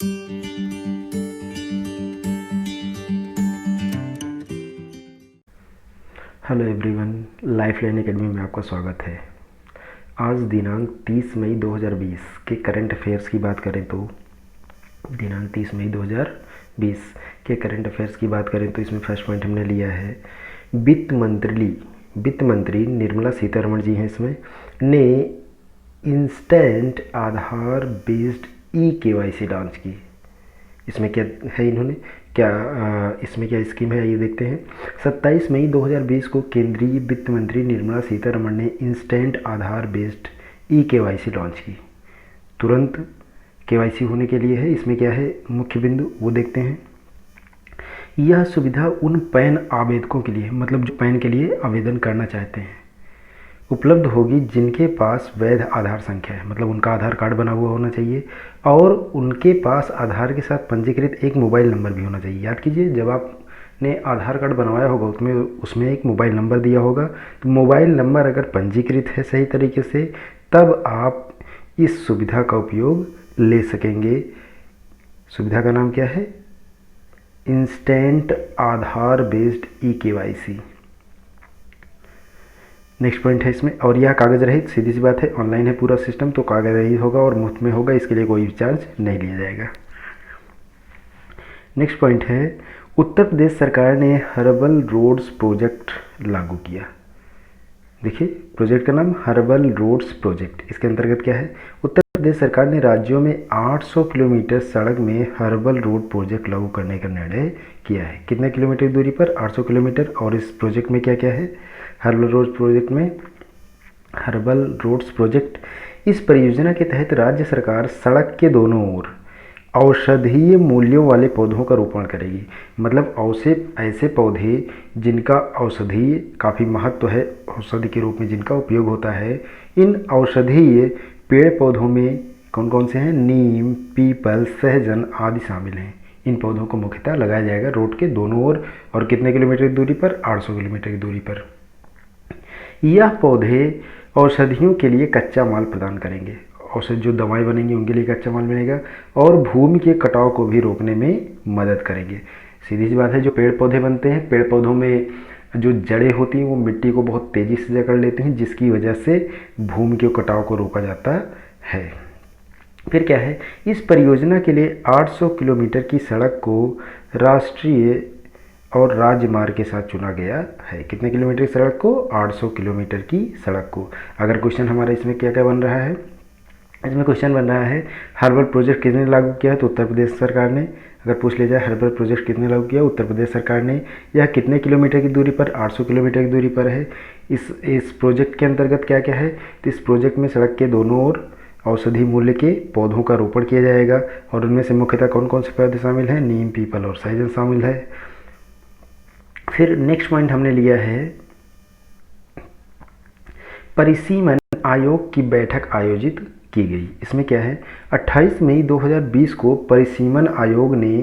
Hello everyone, lifeline academy में आपका स्वागत है। आज दिनांक 30 मई 2020 के करंट अफेयर्स की बात करें तो दिनांक 30 मई 2020 के करंट अफेयर्स की बात करें तो इसमें फर्स्ट पॉइंट हमने लिया है वित्त मंत्री निर्मला सीतारमण जी हैं इसमें, ने इंस्टेंट आधार बेस्ड ई-केवाईसी लॉन्च की। इसमें क्या है, इन्होंने इसमें क्या स्कीम है, ये देखते हैं। 27 मई 2020 को केंद्रीय वित्त मंत्री निर्मला सीतारमण ने इंस्टेंट आधार बेस्ड ई-केवाईसी लॉन्च की। तुरंत केवाईसी होने के लिए है। इसमें क्या है मुख्य बिंदु, वो देखते हैं। यह सुविधा उन पैन आवेदकों के लिए, मतलब जो पैन के लिए आवेदन करना चाहते हैं, उपलब्ध होगी जिनके पास वैध आधार संख्या है, मतलब उनका आधार कार्ड बना हुआ होना चाहिए और उनके पास आधार के साथ पंजीकृत एक मोबाइल नंबर भी होना चाहिए। याद कीजिए, जब आपने आधार कार्ड बनवाया होगा उसमें एक मोबाइल नंबर दिया होगा, तो मोबाइल नंबर अगर पंजीकृत है सही तरीके से, तब आप इस सुविधा का उपयोग ले सकेंगे। सुविधा का नाम क्या है? इंस्टेंट आधार बेस्ड ई-केवाईसी। नेक्स्ट पॉइंट है इसमें, और यह कागज़ रहित, सीधी सी बात है, ऑनलाइन है पूरा सिस्टम, तो कागज़ रहित होगा और मुफ्त में होगा, इसके लिए कोई चार्ज नहीं लिया जाएगा। नेक्स्ट पॉइंट है, उत्तर प्रदेश सरकार ने हर्बल रोड्स प्रोजेक्ट लागू किया। देखिए प्रोजेक्ट का नाम हर्बल रोड्स प्रोजेक्ट। इसके अंतर्गत क्या है, उत्तर प्रदेश सरकार ने राज्यों में 800 किलोमीटर सड़क में हर्बल रोड प्रोजेक्ट लागू करने का निर्णय किया है। कितने किलोमीटर दूरी पर? 800 किलोमीटर। और इस प्रोजेक्ट में क्या क्या है? हर्बल रोड्स प्रोजेक्ट, इस परियोजना के तहत राज्य सरकार सड़क के दोनों ओर औषधीय मूल्यों वाले पौधों का रोपण करेगी। मतलब ऐसे पौधे जिनका औषधीय काफ़ी महत्व है, औषधि के रूप में जिनका उपयोग होता है, इन औषधीय पेड़ पौधों में कौन कौन से हैं? नीम, पीपल, सहजन आदि शामिल हैं। इन पौधों को मुख्यतः लगाया जाएगा रोड के दोनों ओर। और कितने किलोमीटर की दूरी पर? 800 किलोमीटर की दूरी पर। यह पौधे औषधियों के लिए कच्चा माल प्रदान करेंगे। औषध जो दवाएं बनेंगी उनके लिए कच्चा माल मिलेगा और भूमि के कटाव को भी रोकने में मदद करेंगे। सीधी सी बात है, जो पेड़ पौधे बनते हैं, पेड़ पौधों में जो जड़ें होती हैं वो मिट्टी को बहुत तेज़ी से जकड़ लेती हैं, जिसकी वजह से भूमि के कटाव को रोका जाता है। फिर क्या है, इस परियोजना के लिए 800 किलोमीटर की सड़क को राष्ट्रीय और राज्य मार्ग के साथ चुना गया है। कितने किलोमीटर की सड़क को? 800 किलोमीटर की सड़क को। अगर क्वेश्चन हमारा इसमें क्या क्या बन रहा है, इसमें क्वेश्चन बन रहा है हर्बल प्रोजेक्ट किसने लागू किया है, तो उत्तर प्रदेश सरकार ने। अगर पूछ लिया जाए हर्बल प्रोजेक्ट किसने लागू किया, उत्तर प्रदेश सरकार ने। यह कितने किलोमीटर की दूरी पर? 800 किलोमीटर की दूरी पर है। इस प्रोजेक्ट के अंतर्गत क्या क्या है, तो इस प्रोजेक्ट में सड़क के दोनों ओर औषधि मूल्य के पौधों का रोपण किया जाएगा और उनमें से मुख्यतः कौन कौन से पौधे शामिल हैं? नीम, पीपल और सहजन शामिल है। फिर नेक्स्ट पॉइंट हमने लिया है, परिसीमन आयोग की बैठक आयोजित की गई। इसमें क्या है, 28 मई 2020 को परिसीमन आयोग ने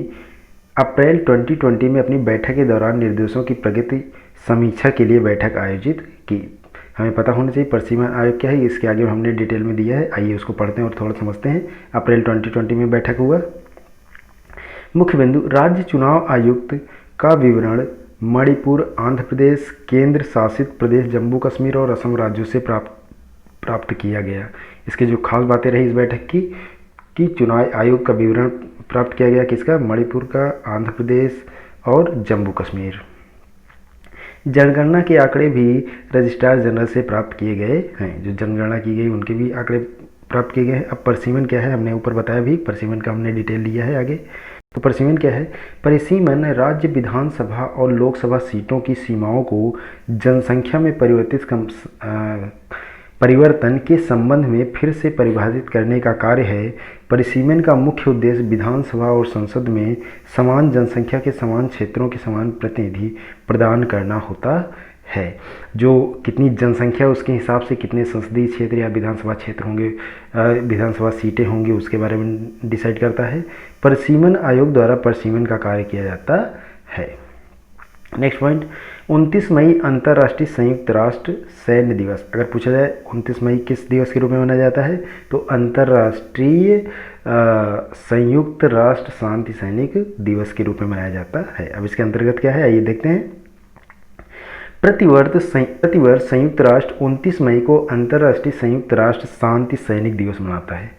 अप्रैल 2020 में अपनी बैठक के दौरान निर्देशों की प्रगति समीक्षा के लिए बैठक आयोजित की। हमें पता होना चाहिए परिसीमन आयोग क्या है, इसके आगे हमने डिटेल में दिया है। आइए उसको पढ़ते हैं और थोड़ा समझते हैं। अप्रैल 2020 में बैठक हुआ। मुख्य बिंदु, राज्य चुनाव आयुक्त का विवरण मणिपुर, आंध्र प्रदेश, केंद्र शासित प्रदेश जम्मू कश्मीर और असम राज्यों से प्राप्त किया गया। इसके जो खास बातें रही इस बैठक की, कि चुनाव आयोग का विवरण प्राप्त किया गया किसका? मणिपुर का, आंध्र प्रदेश और जम्मू कश्मीर। जनगणना के आंकड़े भी रजिस्ट्रार जनरल से प्राप्त किए गए हैं। जो जनगणना की गई उनके भी आंकड़े प्राप्त किए गए हैं। अब परिसीमन क्या है, हमने ऊपर बताया भी, परिसीमन का हमने डिटेल लिया है आगे। तो परिसीमन क्या है? परिसीमन राज्य विधानसभा और लोकसभा सीटों की सीमाओं को जनसंख्या में परिवर्तन के संबंध में फिर से परिभाषित करने का कार्य है। परिसीमन का मुख्य उद्देश्य विधानसभा और संसद में समान जनसंख्या के समान क्षेत्रों के समान प्रतिनिधि प्रदान करना होता है। जो कितनी जनसंख्या उसके हिसाब से कितने संसदीय क्षेत्र या विधानसभा क्षेत्र होंगे, विधानसभा सीटें होंगी, उसके बारे में डिसाइड करता है। परिसीमन आयोग द्वारा परिसीमन का कार्य किया जाता है। नेक्स्ट पॉइंट, 29 मई अंतर्राष्ट्रीय संयुक्त राष्ट्र सैन्य दिवस। अगर पूछा जाए 29 मई किस दिवस के रूप में मनाया जाता है, तो अंतर्राष्ट्रीय संयुक्त राष्ट्र शांति सैनिक दिवस के रूप में मनाया जाता है। अब इसके अंतर्गत क्या है, आइए देखते हैं। प्रतिवर्ष संयुक्त राष्ट्र 29 मई को अंतर्राष्ट्रीय संयुक्त राष्ट्र शांति सैनिक दिवस मनाता है।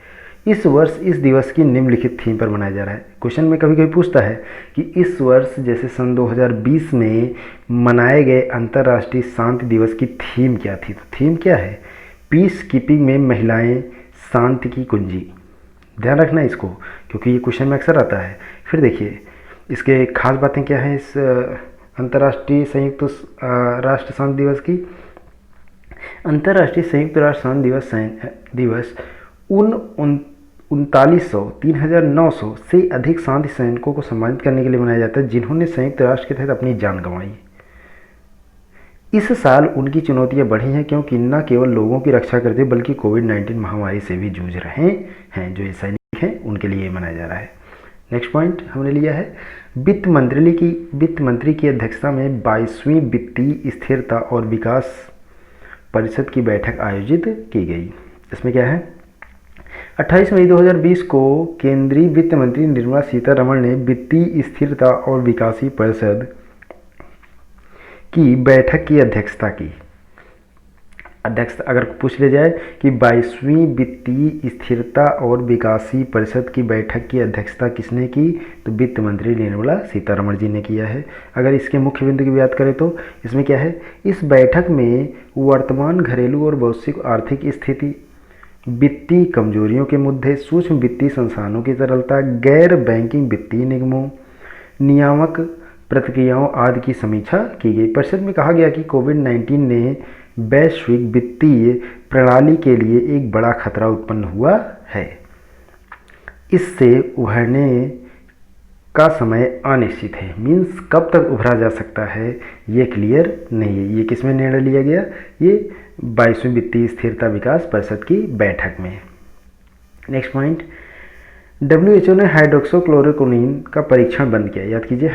इस वर्ष इस दिवस की निम्नलिखित थीम पर मनाया जा रहा है। क्वेश्चन में कभी कभी पूछता है कि इस वर्ष जैसे सन 2020 में मनाए गए अंतर्राष्ट्रीय शांति दिवस की थीम क्या थी, तो थीम क्या है, पीस कीपिंग में महिलाएं शांति की कुंजी। ध्यान रखना इसको, क्योंकि ये क्वेश्चन में अक्सर आता है। फिर देखिए इसके खास बातें क्या हैं इस अंतर्राष्ट्रीय संयुक्त राष्ट्र शांति दिवस की। अंतर्राष्ट्रीय संयुक्त राष्ट्र शांति दिवस उन 3900 से अधिक शांति सैनिकों को सम्मानित करने के लिए मनाया जाता है जिन्होंने संयुक्त राष्ट्र के तहत अपनी जान गंवाई। इस साल उनकी चुनौतियां बढ़ी हैं क्योंकि न केवल लोगों की रक्षा करते बल्कि कोविड-19 महामारी से भी जूझ रहे हैं। जो ये सैनिक हैं उनके लिए मनाया जा रहा है। नेक्स्ट पॉइंट हमने लिया है, वित्त मंत्री की अध्यक्षता में 22वीं वित्तीय स्थिरता और विकास परिषद की बैठक आयोजित की गई। इसमें क्या है, 28 मई 2020 को केंद्रीय वित्त मंत्री निर्मला सीतारमण ने वित्तीय स्थिरता और विकास परिषद की बैठक की अध्यक्षता की। अगर पूछ लिया जाए कि 22वीं वित्तीय स्थिरता और विकासी परिषद की बैठक की अध्यक्षता किसने की, तो वित्त मंत्री निर्मला सीतारमण जी ने किया है। अगर इसके मुख्य बिंदु की बात करें तो इसमें क्या है, इस बैठक में वर्तमान घरेलू और वैश्विक आर्थिक स्थिति, वित्तीय कमजोरियों के मुद्दे, सूक्ष्म वित्तीय संस्थानों की तरलता, गैर बैंकिंग वित्तीय निगमों, नियामक प्रक्रियाओं आदि की समीक्षा की गई। परिषद में कहा गया कि कोविड-19 ने वैश्विक वित्तीय प्रणाली के लिए एक बड़ा खतरा उत्पन्न हुआ है। इससे उभरने का समय अनिश्चित है। मीन्स कब तक उभरा जा सकता है ये क्लियर नहीं है। ये किस में निर्णय लिया गया, ये 22वीं वित्तीय स्थिरता विकास परिषद की बैठक में। नेक्स्ट पॉइंट, WHO ने हाइड्रोक्सीक्लोरोक्विन का परीक्षण बंद किया। याद कीजिए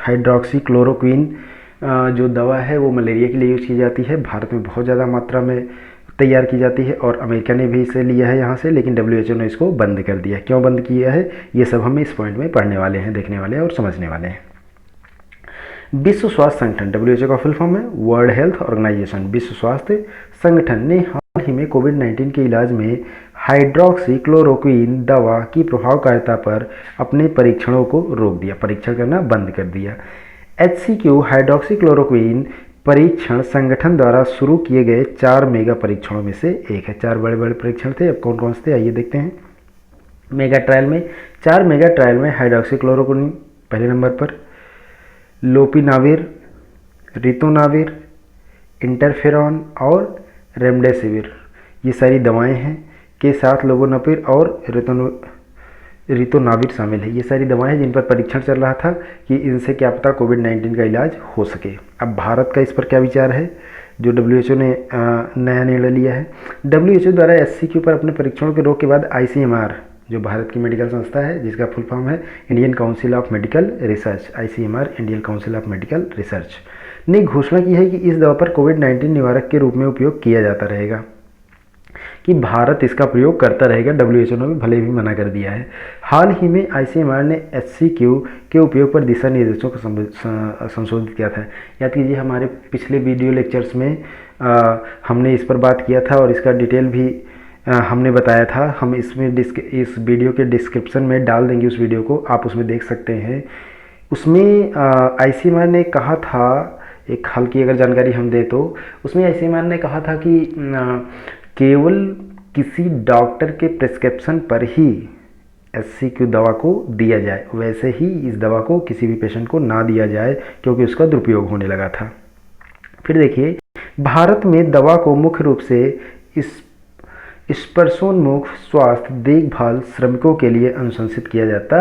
हाइड्रोक्सीक्लोरोक्विन जो दवा है वो मलेरिया के लिए यूज़ की जाती है। भारत में बहुत ज़्यादा मात्रा में तैयार की जाती है और अमेरिका ने भी इसे लिया है यहाँ से, लेकिन WHO ने इसको बंद कर दिया। क्यों बंद किया है ये सब हम इस पॉइंट में पढ़ने वाले हैं, देखने वाले हैं और समझने वाले हैं। विश्व स्वास्थ्य संगठन WHO का फुल फॉर्म है वर्ल्ड हेल्थ ऑर्गेनाइजेशन। विश्व स्वास्थ्य संगठन ने हाल ही में कोविड-19 के इलाज में हाइड्रोक्सीक्लोरोक्विन दवा की प्रभावकारिता पर अपने परीक्षणों को रोक दिया, परीक्षण करना बंद कर दिया। HCQ हाइड्रोक्सीक्लोरोक्विन परीक्षण संगठन द्वारा शुरू किए गए 4 मेगा परीक्षणों में से एक है। 4 बड़े बड़े परीक्षण थे। अब कौन कौन से थे आइए देखते हैं। मेगा ट्रायल में 4 मेगा ट्रायल में हाइड्रोक्सीक्लोरोक्विन पहले नंबर पर, लोपिनाविर, रितोनाविर, इंटरफेरॉन और रेमडेसिविर ये सारी दवाएं हैं, के साथ लोबोनाविर और रितोनाविर शामिल है। ये सारी दवाएं हैं जिन पर परीक्षण चल रहा था कि इनसे क्या पता कोविड-19 का इलाज हो सके। अब भारत का इस पर क्या विचार है, जो WHO ने नया निर्णय लिया है। WHO द्वारा HCQ पर अपने परीक्षणों के रोक के बाद ICMR जो भारत की मेडिकल संस्था है जिसका फुल फॉर्म है Indian council of medical research, ICMR Indian council of medical research ने घोषणा की है कि इस दवा पर कोविड-19 निवारक के रूप में उपयोग किया जाता रहेगा, कि भारत इसका प्रयोग करता रहेगा। WHO ने भी भले भी मना कर दिया है। हाल ही में ICMR ने HCQ के उपयोग पर दिशा निर्देशों को संशोधित किया था। याद कीजिए हमारे पिछले वीडियो लेक्चर्स में हमने इस पर बात किया था और इसका डिटेल भी हमने बताया था। हम इसमें इस वीडियो के डिस्क्रिप्शन में डाल देंगे उस वीडियो को, आप उसमें देख सकते हैं। उसमें ICMR ने कहा था, एक हल्की अगर जानकारी हम दें तो उसमें ICMR ने कहा था कि केवल किसी डॉक्टर के प्रिस्क्रिप्शन पर ही HCQ दवा को दिया जाए, वैसे ही इस दवा को किसी भी पेशेंट को ना दिया जाए क्योंकि उसका दुरुपयोग होने लगा था। फिर देखिए भारत में दवा को मुख्य रूप से स्पर्शोन्मुख स्वास्थ्य देखभाल श्रमिकों के लिए अनुशंसित किया जाता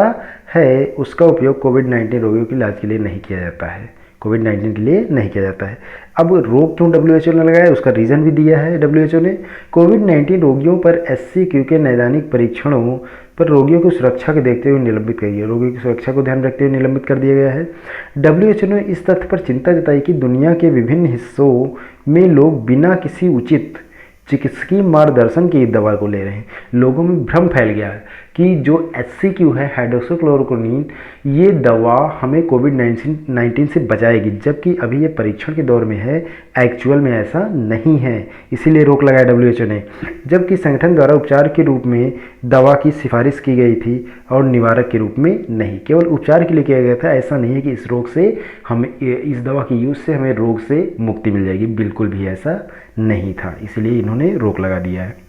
है। उसका उपयोग कोविड-19 रोगियों के इलाज के लिए नहीं किया जाता है। कोविड-19 के लिए नहीं किया जाता है। अब रोक क्यों डब्ल्यूएचओ ने लगाया, उसका रीज़न भी दिया है डब्ल्यूएचओ ने। कोविड-19 रोगियों पर SCQ के नैदानिक परीक्षणों पर रोगियों की सुरक्षा को देखते हुए निलंबित कर दिया, रोगियों की सुरक्षा को ध्यान रखते हुए निलंबित कर दिया गया है। डब्ल्यूएचओ ने इस तथ्य पर चिंता जताई कि दुनिया के विभिन्न हिस्सों में लोग बिना किसी उचित चिकित्सकीय मार्गदर्शन की दवा को ले रहे हैं। लोगों में भ्रम फैल गया है कि जो HCQ है, हाइड्रोक्सीक्लोरोक्विन, ये दवा हमें कोविड-19 से बचाएगी, जबकि अभी ये परीक्षण के दौर में है, एक्चुअल में ऐसा नहीं है। इसीलिए रोक लगाया डब्ल्यूएचओ ने। जबकि संगठन द्वारा उपचार के रूप में दवा की सिफारिश की गई थी और निवारक के रूप में नहीं, केवल उपचार के लिए किया गया था। ऐसा नहीं है कि इस रोग से हमें, इस दवा की यूज़ से हमें रोग से मुक्ति मिल जाएगी, बिल्कुल भी ऐसा नहीं था। इसलिए इन्होंने रोक लगा दिया है।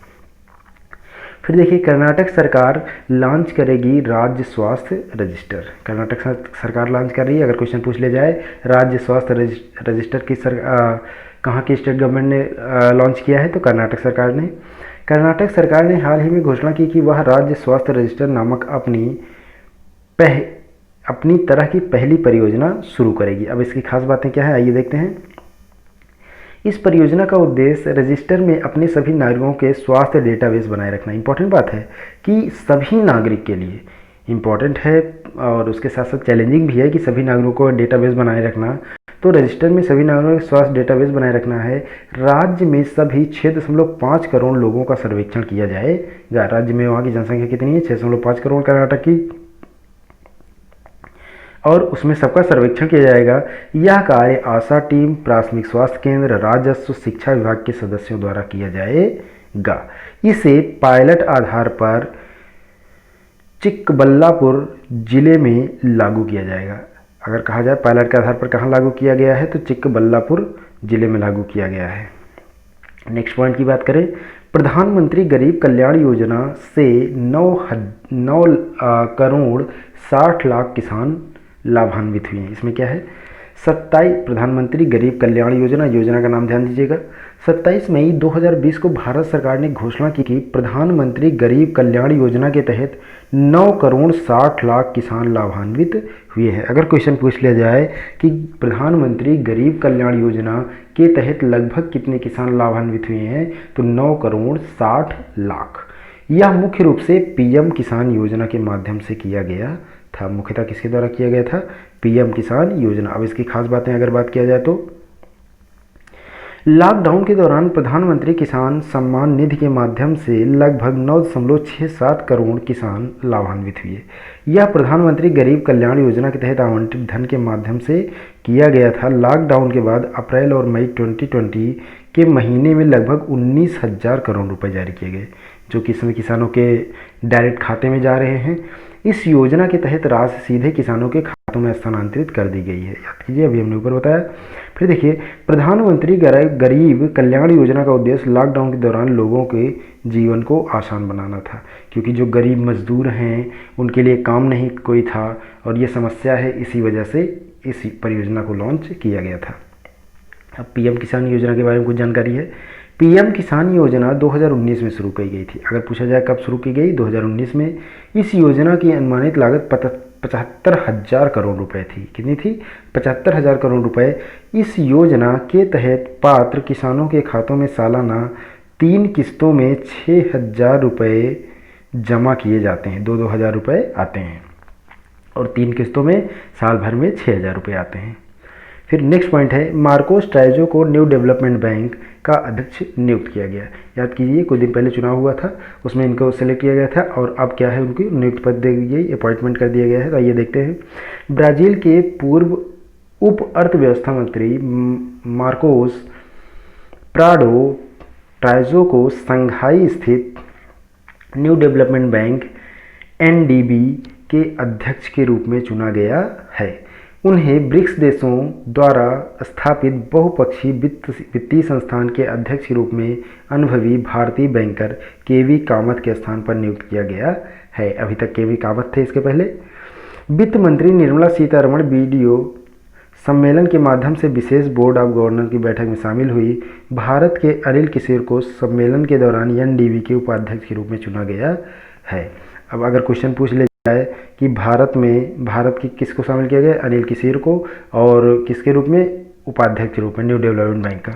फिर देखिए, कर्नाटक सरकार लॉन्च करेगी राज्य स्वास्थ्य रजिस्टर। कर्नाटक सरकार लॉन्च कर रही है। अगर क्वेश्चन पूछ लिया जाए राज्य स्वास्थ्य रजिस्टर की कहाँ की स्टेट गवर्नमेंट ने लॉन्च किया है, तो कर्नाटक सरकार ने। कर्नाटक सरकार ने हाल ही में घोषणा की कि वह राज्य स्वास्थ्य रजिस्टर नामक अपनी तरह की पहली परियोजना शुरू करेगी। अब इसकी खास बातें क्या है, आइए देखते हैं। इस परियोजना का उद्देश्य रजिस्टर में अपने सभी नागरिकों के स्वास्थ्य डेटाबेस बनाए रखना। इंपॉर्टेंट बात है कि सभी नागरिक के लिए इम्पॉर्टेंट है और उसके साथ साथ चैलेंजिंग भी है कि सभी नागरिकों को डेटाबेस बनाए रखना। तो रजिस्टर में सभी नागरिकों के स्वास्थ्य डेटाबेस बनाए रखना है। राज्य में सभी 6.5 करोड़ लोगों का सर्वेक्षण किया जाएगा। राज्य में वहाँ की जनसंख्या कितनी है, 6.5 करोड़ कर्नाटक की, और उसमें सबका सर्वेक्षण किया जाएगा। यह कार्य आशा टीम, प्राथमिक स्वास्थ्य केंद्र, राजस्व, शिक्षा विभाग के सदस्यों द्वारा किया जाएगा। इसे पायलट आधार पर चिक्कबल्लापुर जिले में लागू किया जाएगा। अगर कहा जाए पायलट के आधार पर कहाँ लागू किया गया है, तो चिक्कबल्लापुर जिले में लागू किया गया है। नेक्स्ट पॉइंट की बात करें, प्रधानमंत्री गरीब कल्याण योजना से 9 करोड़ 60 लाख किसान लाभान्वित हुए हैं। इसमें क्या है, 27 प्रधानमंत्री गरीब कल्याण योजना का नाम ध्यान दीजिएगा। 27 मई 2020 को भारत सरकार ने घोषणा की कि प्रधानमंत्री गरीब कल्याण योजना के तहत 9 करोड़ 60 लाख किसान लाभान्वित हुए हैं। अगर क्वेश्चन पूछ लिया जाए कि प्रधानमंत्री गरीब कल्याण योजना के तहत लगभग कितने किसान लाभान्वित हुए हैं, तो 9 करोड़ 60 लाख। यह मुख्य रूप से PM किसान योजना के माध्यम से किया गया था। मुख्यतः किसके द्वारा किया गया था, PM किसान योजना। अब इसकी खास बातें अगर बात किया जाए तो लॉकडाउन के दौरान प्रधानमंत्री किसान सम्मान निधि के माध्यम से लगभग 9.67 करोड़ किसान लाभान्वित हुए। यह प्रधानमंत्री गरीब कल्याण योजना के तहत आवंटित धन के माध्यम से किया गया था। लॉकडाउन के बाद अप्रैल और मई 2020 के महीने में लगभग 19,000 करोड़ रुपए जारी किए गए, जो किसानों के डायरेक्ट खाते में जा रहे हैं। इस योजना के तहत राशि सीधे किसानों के खातों में स्थानांतरित कर दी गई है। याद कीजिए, अभी हमने ऊपर बताया। फिर देखिए, प्रधानमंत्री गरीब कल्याण योजना का उद्देश्य लॉकडाउन के दौरान लोगों के जीवन को आसान बनाना था, क्योंकि जो गरीब मजदूर हैं उनके लिए काम नहीं कोई था और ये समस्या है, इसी वजह से इस परियोजना को लॉन्च किया गया था। अब PM किसान योजना के बारे में कुछ जानकारी है। PM किसान योजना 2019 में शुरू की गई थी। अगर पूछा जाए कब शुरू की गई, 2019 में। इस योजना की अनुमानित लागत 75,000 करोड़ रुपए थी। कितनी थी, 75,000 करोड़ रुपए। इस योजना के तहत पात्र किसानों के खातों में सालाना 3 किस्तों में 6,000 रुपये जमा किए जाते हैं। 2-2 हज़ार रुपये आते हैं और 3 किस्तों में साल भर में 6,000 रुपये आते हैं। फिर नेक्स्ट पॉइंट है, मार्कोस ट्राइजो को न्यू डेवलपमेंट बैंक का अध्यक्ष नियुक्त किया गया। याद कीजिए, कुछ दिन पहले चुनाव हुआ था, उसमें इनको सेलेक्ट किया गया था और अब क्या है, उनकी नियुक्त पद दे दी गई, अपॉइंटमेंट कर दिया गया है। तो आइए देखते हैं। ब्राज़ील के पूर्व उप अर्थव्यवस्था मंत्री मार्कोस प्राडो ट्राइजो को संघाई स्थित न्यू डेवलपमेंट बैंक NDB के अध्यक्ष के रूप में चुना गया है। उन्हें ब्रिक्स देशों द्वारा स्थापित बहुपक्षीय वित्तीय संस्थान के अध्यक्ष के रूप में अनुभवी भारतीय बैंकर KV कामत के स्थान पर नियुक्त किया गया है। अभी तक KV कामत थे इसके पहले। वित्त मंत्री निर्मला सीतारमण वीडियो सम्मेलन के माध्यम से विशेष बोर्ड ऑफ गवर्नर की बैठक में शामिल हुई। भारत के अनिल किशोर को सम्मेलन के दौरान NDB के उपाध्यक्ष के रूप में चुना गया है। अब अगर क्वेश्चन पूछ ले है कि भारत की किसको शामिल किया गया, अनिल किसीर को, और किसके रूप में, उपाध्यक्ष के रूप में न्यू डेवलपमेंट बैंक का।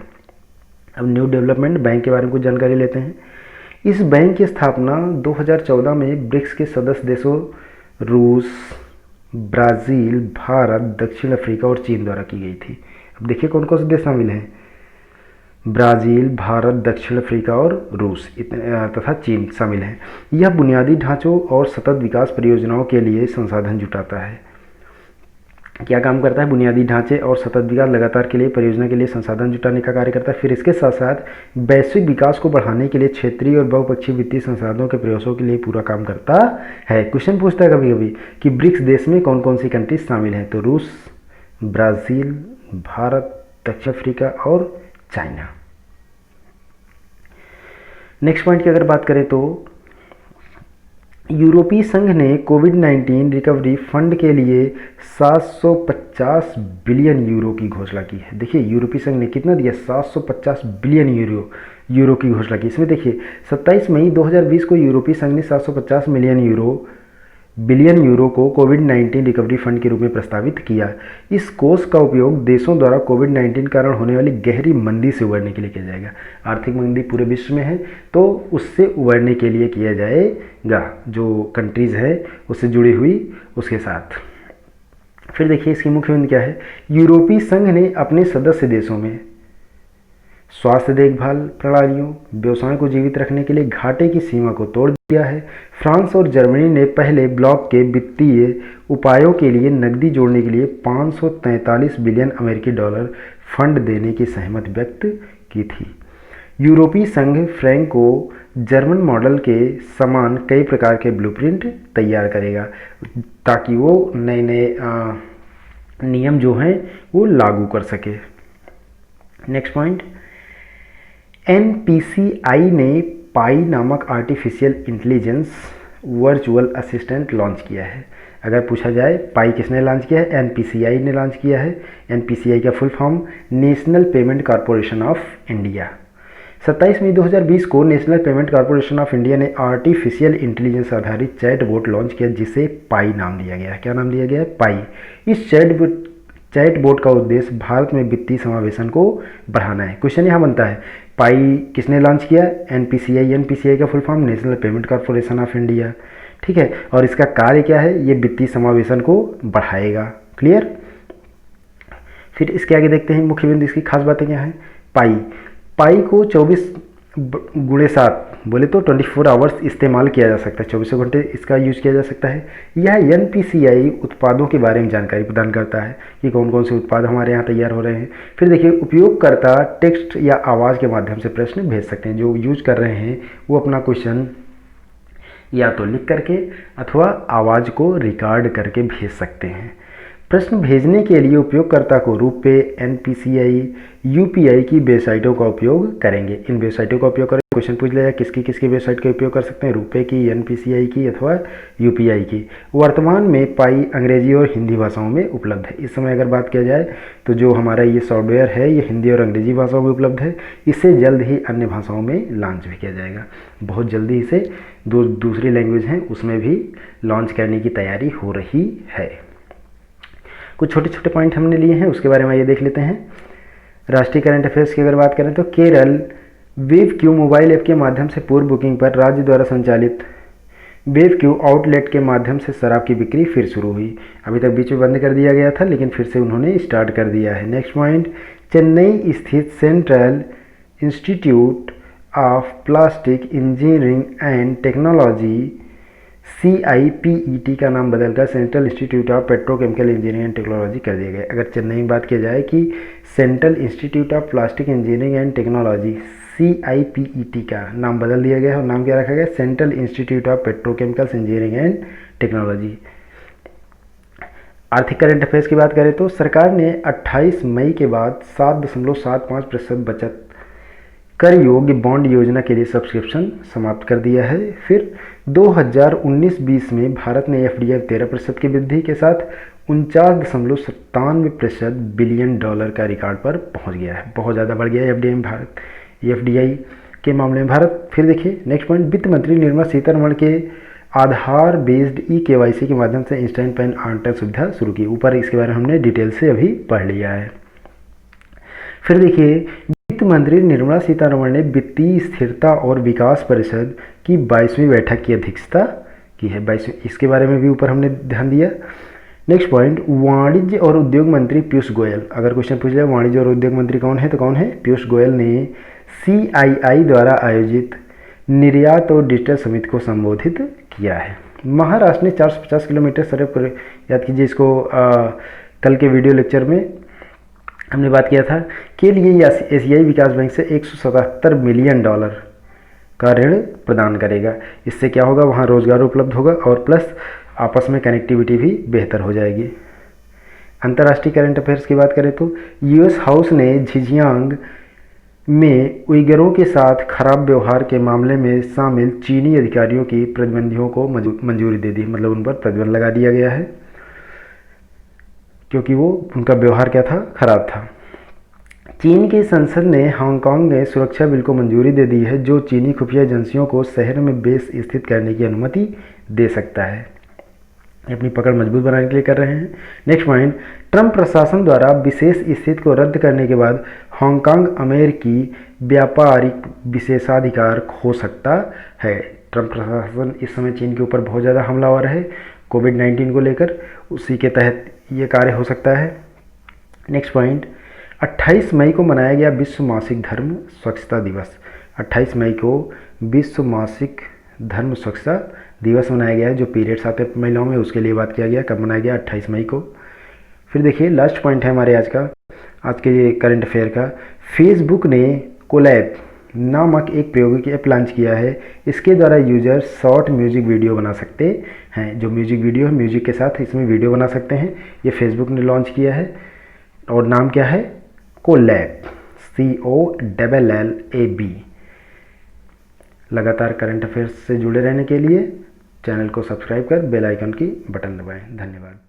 अब न्यू डेवलपमेंट बैंक के बारे में कुछ जानकारी लेते हैं। इस बैंक की स्थापना 2014 में ब्रिक्स के सदस्य देशों रूस, ब्राज़ील, भारत, दक्षिण अफ्रीका और चीन द्वारा की गई थी। अब देखिए कौन कौन से देश शामिल हैं, ब्राज़ील, भारत, दक्षिण अफ्रीका और रूस तथा चीन शामिल हैं। यह बुनियादी ढांचों और सतत विकास परियोजनाओं के लिए संसाधन जुटाता है। क्या काम करता है, बुनियादी ढांचे और सतत विकास लगातार के लिए परियोजना के लिए संसाधन जुटाने का कार्य करता है। फिर इसके साथ साथ वैश्विक विकास को बढ़ाने के लिए क्षेत्रीय और बहुपक्षीय वित्तीय संसाधनों के प्रयासों के लिए पूरा काम करता है। क्वेश्चन पूछता है कभी कभी कि ब्रिक्स देश में कौन कौन सी कंट्रीज शामिल हैं, तो रूस, ब्राज़ील, भारत, दक्षिण अफ्रीका और चाइना। नेक्स्ट पॉइंट की अगर बात करें तो यूरोपीय संघ ने कोविड-19 रिकवरी फंड के लिए 750 बिलियन यूरो की घोषणा की है। देखिए यूरोपीय संघ ने कितना दिया, 750 बिलियन यूरो की घोषणा की। इसमें देखिए 27 मई 2020 को यूरोपीय संघ ने 750 बिलियन यूरो को कोविड-19 रिकवरी फंड के रूप में प्रस्तावित किया। इस कोष का उपयोग देशों द्वारा कोविड-19 कारण होने वाली गहरी मंदी से उबरने के लिए किया जाएगा। आर्थिक मंदी पूरे विश्व में है तो उससे उबरने के लिए किया जाएगा, जो कंट्रीज़ है उससे जुड़ी हुई उसके साथ। फिर देखिए इसकी मुख्य बिंदु क्या है, यूरोपीय संघ ने अपने सदस्य देशों में स्वास्थ्य देखभाल प्रणालियों, व्यवसायों को जीवित रखने के लिए घाटे की सीमा को तोड़ दिया है। फ्रांस और जर्मनी ने पहले ब्लॉक के वित्तीय उपायों के लिए नकदी जोड़ने के लिए 543 बिलियन अमेरिकी डॉलर फंड देने की सहमति व्यक्त की थी। यूरोपीय संघ फ्रैंको जर्मन मॉडल के समान कई प्रकार के ब्लूप्रिंट तैयार करेगा ताकि वो नए नए नियम जो हैं वो लागू कर सके। नेक्स्ट पॉइंट, एनपीसीआई ने पाई नामक artificial intelligence virtual assistant launch किया है। अगर पूछा जाए पाई किसने लॉन्च किया है, एनपीसीआई ने लॉन्च किया है। एनपीसीआई का full form national payment corporation of India. 27 मई 2020 को national payment corporation of India ने आर्टिफिशियल इंटेलिजेंस आधारित चैटबॉट लॉन्च किया जिसे पाई नाम दिया गया है। क्या नाम दिया गया है, पाई। इस चैटबॉट का उद्देश्य भारत में वित्तीय समावेशन को बढ़ाना है। क्वेश्चन यहाँ बनता है पाई किसने लॉन्च किया, एनपीसीआई। एनपीसीआई का full form national payment corporation of India, ठीक है। और इसका कार्य क्या है, ये वित्तीय समावेशन को बढ़ाएगा। क्लियर। फिर इसके आगे देखते हैं मुख्य बिंदु, इसकी खास बातें क्या है। पाई को 24x7 बोले तो 24 आवर्स इस्तेमाल किया जा सकता है, 24 घंटे इसका यूज किया जा सकता है। यह एनपीसीआई उत्पादों के बारे में जानकारी प्रदान करता है कि कौन कौन से उत्पाद हमारे यहाँ तैयार हो रहे हैं। फिर देखिए उपयोगकर्ता टेक्स्ट या आवाज़ के माध्यम से प्रश्न भेज सकते हैं। जो यूज कर रहे हैं वो अपना क्वेश्चन या तो लिख करके अथवा आवाज़ को रिकॉर्ड करके भेज सकते हैं। प्रश्न भेजने के लिए उपयोगकर्ता को रुपे, एनपीसीआई, यूपीआई की वेबसाइटों का उपयोग करेंगे। इन वेबसाइटों का उपयोग करें, क्वेश्चन पूछ लिया किसकी वेबसाइट का उपयोग कर सकते हैं, रुपे की, एनपीसीआई की अथवा यूपीआई की। वर्तमान में पाई अंग्रेजी और हिंदी भाषाओं में उपलब्ध है। इस समय अगर बात किया जाए तो जो हमारा ये सॉफ्टवेयर है ये हिंदी और अंग्रेजी भाषाओं में उपलब्ध है। इसे जल्द ही अन्य भाषाओं में लॉन्च भी किया जाएगा। बहुत जल्दी इसे दूसरी लैंग्वेज हैं उसमें भी लॉन्च करने की तैयारी हो रही है। कुछ छोटे छोटे पॉइंट हमने लिए हैं उसके बारे में ये देख लेते हैं। राष्ट्रीय करंट अफेयर्स की अगर बात करें तो Kerala wave Q mobile app के माध्यम से पूर्व बुकिंग पर राज्य द्वारा संचालित वेव क्यू आउटलेट के माध्यम से शराब की बिक्री फिर शुरू हुई। अभी तक बीच में बंद कर दिया गया था लेकिन फिर से उन्होंने स्टार्ट कर दिया है। नेक्स्ट पॉइंट, चेन्नई स्थित central institute of plastic engineering and technology CIPET का नाम बदलकर central institute of petrochemical engineering and technology कर दिया गया। अगर चेन्नई में बात की जाए कि central institute of plastic engineering and technology CIPET का नाम बदल दिया गया और नाम क्या रखा गया, central institute of petrochemical engineering and technology. आर्थिक करंट अफेयर्स की बात करें तो सरकार ने 28 मई के बाद 7.75% बचत कर योग्य बॉन्ड योजना के लिए सब्सक्रिप्शन समाप्त कर दिया है। फिर 2019-20 में भारत ने FDI 13% की वृद्धि के साथ 49.97% बिलियन डॉलर का रिकॉर्ड पर पहुंच गया है। बहुत ज़्यादा बढ़ गया है FDI के मामले में भारत। फिर देखिए नेक्स्ट पॉइंट, वित्त मंत्री निर्मला सीतारमण के आधार बेस्ड KYC के माध्यम से इंस्टेंट पैन आवंटन सुविधा शुरू की। ऊपर इसके बारे में हमने डिटेल से अभी पढ़ लिया है। फिर देखिए, वित्त मंत्री निर्मला सीतारमण ने वित्तीय स्थिरता और विकास परिषद की 22वीं बैठक की अध्यक्षता की है। 22वीं, इसके बारे में भी ऊपर हमने ध्यान दिया। नेक्स्ट पॉइंट, वाणिज्य और उद्योग मंत्री पीयूष गोयल। अगर क्वेश्चन पूछ लिया वाणिज्य और उद्योग मंत्री कौन है, तो कौन है? पीयूष गोयल ने CII द्वारा आयोजित निर्यात और डिजिटल समिति को संबोधित किया है। महाराष्ट्र ने 450 किलोमीटर सड़क पर, याद कीजिए इसको, कल के वीडियो लेक्चर में हमने बात किया था, के लिए एशियाई विकास बैंक से $177 मिलियन का ऋण प्रदान करेगा। इससे क्या होगा, वहाँ रोजगार उपलब्ध होगा और प्लस आपस में कनेक्टिविटी भी बेहतर हो जाएगी। अंतर्राष्ट्रीय करंट अफेयर्स की बात करें तो US हाउस ने झिंजियांग में उइगरों के साथ खराब व्यवहार के मामले में शामिल चीनी अधिकारियों की प्रतिबंधियों को मंजूरी दे दी। मतलब उन पर प्रतिबंध लगा दिया गया है क्योंकि वो उनका व्यवहार क्या था, खराब था। चीन की संसद ने हांगकांग में सुरक्षा बिल को मंजूरी दे दी है जो चीनी खुफिया एजेंसियों को शहर में बेस स्थित करने की अनुमति दे सकता है। अपनी पकड़ मजबूत बनाने के लिए कर रहे हैं। नेक्स्ट पॉइंट, ट्रंप प्रशासन द्वारा विशेष स्थिति को रद्द करने के बाद हांगकांग अमेरिकी व्यापारिक विशेषाधिकार खो सकता है। ट्रंप प्रशासन इस समय चीन के ऊपर बहुत ज़्यादा हमलावर है कोविड-19 को लेकर, उसी के तहत ये कार्य हो सकता है। नेक्स्ट पॉइंट, 28 मई को मनाया गया विश्व मासिक धर्म स्वच्छता दिवस। 28 मई को विश्व मासिक धर्म स्वच्छता दिवस मनाया गया है। जो पीरियड्स आते हैं महिलाओं में, उसके लिए बात किया गया। कब मनाया गया? 28 मई को। फिर देखिए, लास्ट पॉइंट है हमारे आज के ये करंट अफेयर का। फेसबुक ने कोलैब नामक एक प्रायोगिक ऐप लॉन्च किया है। इसके द्वारा यूजर शॉर्ट म्यूजिक वीडियो बना सकते हैं। जो म्यूजिक वीडियो है, म्यूजिक के साथ इसमें वीडियो बना सकते हैं। ये फेसबुक ने लॉन्च किया है और नाम क्या है? Collab, COLLAB। लगातार करंट अफेयर्स से जुड़े रहने के लिए चैनल को सब्सक्राइब कर बेल आइकन की बटन दबाएं। धन्यवाद।